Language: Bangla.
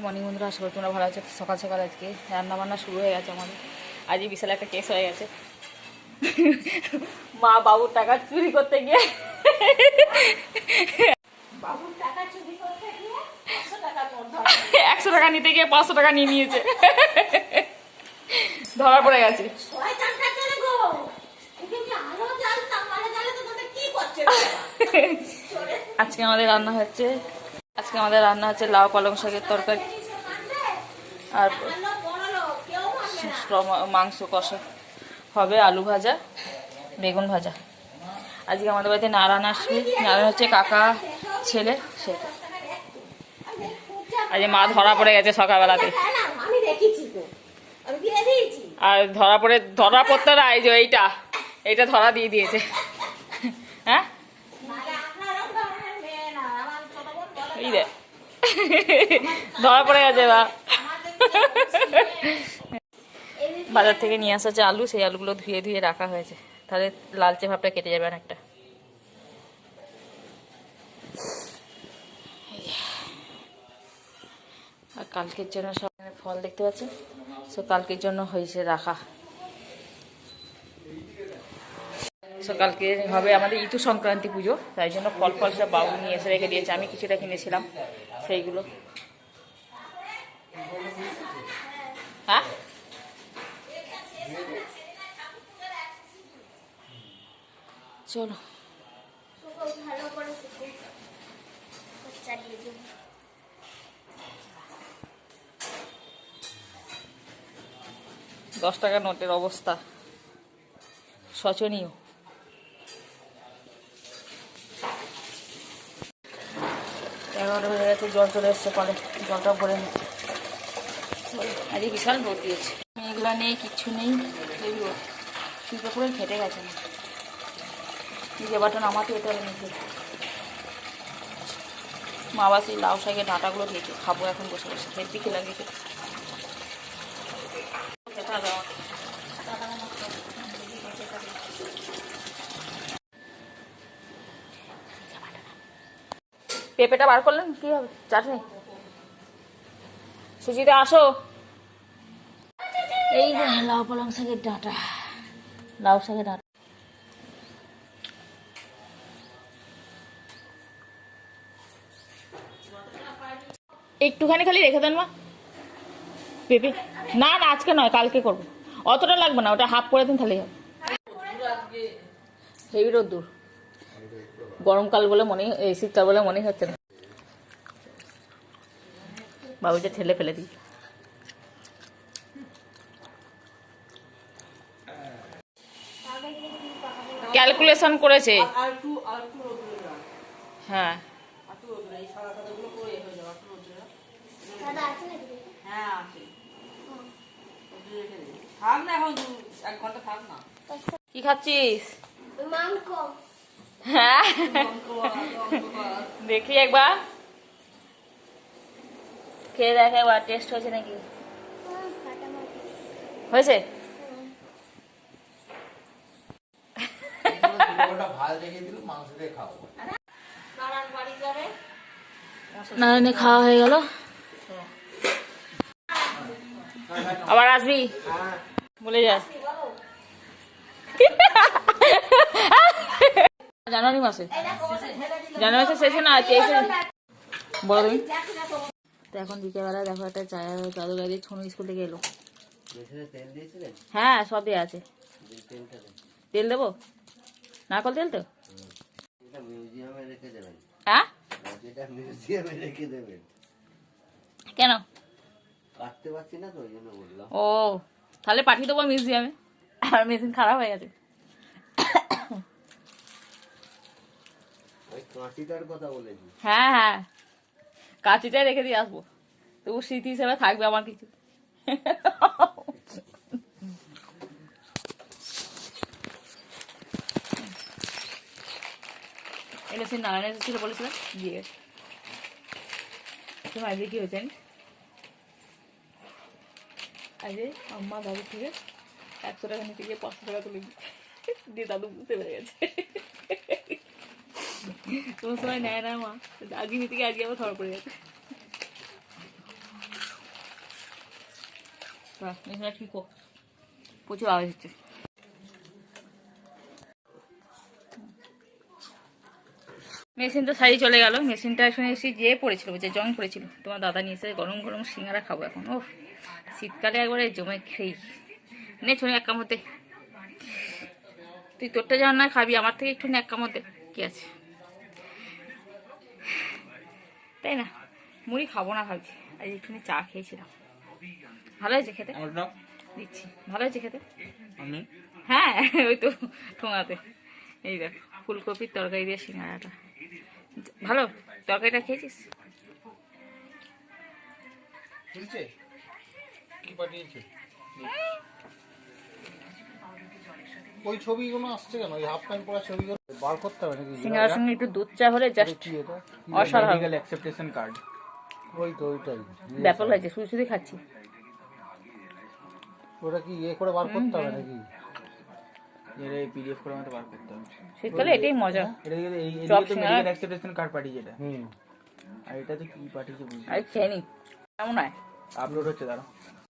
মর্নিং বন্ধুরা, আশা করি তোমরা ভালো আছো। সকাল সকাল আজকে রান্নাবান্না শুরু হয়ে গেছে আমাদের। আজকে বিশাল একটা কেস হয়ে গেছে। মা বাবুর টাকা চুরি করতে গিয়ে 100 টাকা নিতে গিয়ে 500 টাকা নিয়ে নিয়েছে। ধরা পড়ে গেছে। আজকে আমাদের রান্না হচ্ছে লাউ পালং শাকের তরকারি আর মাংস কষা হবে, আলু ভাজা, বেগুন ভাজা। আজকে আমাদের বাড়িতে নারায়ণ আসবে। নারায়ণ হচ্ছে কাকা ছেলে, সেটা আজকে মা ধরা পড়ে গেছে সকালবেলাতে। আর ধরা পড়তে না, এই যে এইটা ধরা দিয়ে দিয়েছে। হ্যাঁ এই রে ধরা পড়ে গেছে। বা বাজার থেকে নিয়ে আসা যে আলু, সেই আলুগুলো ধুয়ে ধুয়ে রাখা হয়েছে, তাহলে লালচে ভাবটা কেটে যাবে অনেকটা। আর কালকের জন্য সব ফল দেখতে পাচ্ছেন, সো কালকের জন্য হয়েছে রাখা। সো কালকে হবে আমাদের ইতু সংক্রান্তি পুজো, তাই জন্য ফল সব বাবু নিয়ে এসে রেখে দিয়েছে। আমি কিছুটা কিনেছিলাম সেইগুলো। হ্যাঁ চলো 10 টাকা নোটের অবস্থা শোচনীয়। 11টা হয়ে গেছে, জল চলে এসছে কলে, জলটা ভরে নি। আজকে বিশাল রোদ দিয়েছে, এগুলো নেই, কিচ্ছু নেই, রোদ শুকিয়ে পুরো ফেটে গেছে। নিজে বাটন আমাকে এটা নিতে মা আবার সেই লাউ শাকের ডাঁটাগুলো দিয়েছে, খাবো এখন বসে বসে। হেব্বি খেলা গেছে। পেঁপেটা বার করলেন কি হবে? চাটনি। সুজিতে আসো। এই যে লাউ পালং শাকের ডাঁটা, লাউ শাকের ডাঁটা। একটুখানি খালি রেখে দেন মা পেঁপে। না না আজকে নয়, কালকে করবো। অতটা লাগবে না, ওটা হাফ করে দিন তাহলেই হবে। হেভি রোদ্দুর, গরমকাল বলে মনে, এই শীতকাল বলে মনে হচ্ছে না। বাবু যে ঠেলে ফেলে দিই। ক্যালকুলেশন করেছে। হ্যাঁ কি খাচ্ছিস? হ্যাঁ দেখি একবার খেয়ে দেখ একবার, টেস্ট হয়েছে নাকি। হয়েছে? নারায়ণে খাওয়া হয়ে গেল, আবার আসবি বলে যা। জানুয়ারি মাসে শেষে না, 23 বড় তুমি। তো এখন বিকেলবেলা দেখো একটা চাদর গাড়ি ছনু স্কুল থেকে এলো। হ্যাঁ সব দেওয়া আছে। তেল দেবো? নারকল তেল তো? হ্যাঁ কেন? ও তাহলে পাঠিয়ে দেবো মিউজিয়ামে। আর মেশিন খারাপ হয়ে গেছে। হ্যাঁ হ্যাঁ কাঁচিটাই রেখে দিয়ে আসবো, তবু স্মৃতি হিসেবে থাকবে আমার কিছু। এটা সে নারায়ণ এসেছিল বলেছিলাম, দিয়ে গেছে। আজকে কি হয়েছে আজকে আম্মা দাদু থেকে 100 টাকা নিতে গিয়ে 500 টাকা তুলে দিয়ে দাদু বুঝতে পেরে গেছে। কোনো সময় নেয় না মা, আজকে নিতে গিয়ে আজকে আবার ধরা পড়ে গেছে। এখানে ঠিক প্রচুর আওয়াজ হচ্ছে। মেশিন তো সারি চলে গেল। মেশিনটা শুনে এসে যে পড়েছিল, যে জং পড়েছিল, তোমার দাদা নিয়ে এসে গরম গরম সিঙ্গারা খাবো এখন। ও শীতকালে একবারে জমে খেই। নে ছোট এক কামড়তে, তুই তোরটা যেমন না খাবি, আমার থেকে একটু এক কামড়তে কি আছে, তাই না? মুড়ি খাবো না ভাবছি, আজ একটুখানি চা খেয়েছিলাম। ভালো হয়েছে খেতে, দিচ্ছি। ভালো হয়েছে খেতে। হ্যাঁ ওই তো ঠোঙাতে। এই দেখ ফুলকপির তরকারি দিয়ে সিঙ্গারাটা ভালো। তরকারিটা খেয়েছিস? ওই ছবিগুলো আসছে কেন? ওই হাফ প্যান্ট পরা ছবিগুলো বার করতে হবে নাকি? সিঙ্গারার সঙ্গে একটু দুধ চা হলে জাস্ট অসাধারণ। Acceptance card. ওই তো ওইটাই ব্যাপার হয়েছে, শুধু শুধু খাচ্ছি। ওটা কি ইয়ে করে বার করতে হবে নাকি? এটা পিডিএফ করে আমাদের বার করতে হবে। শীতকালে এটাই মজা। এটা এই চপ তো সিঙ্গারা। মেডিকেল অ্যাকসেপ্টেশন কার্ড পাঠিয়েছে এটা। হুম। আর এটা তো কি পাঠিয়েছে বুঝলি? আর খেয়ে নি কেমন হয়? আপলোড হচ্ছে দাঁড়া।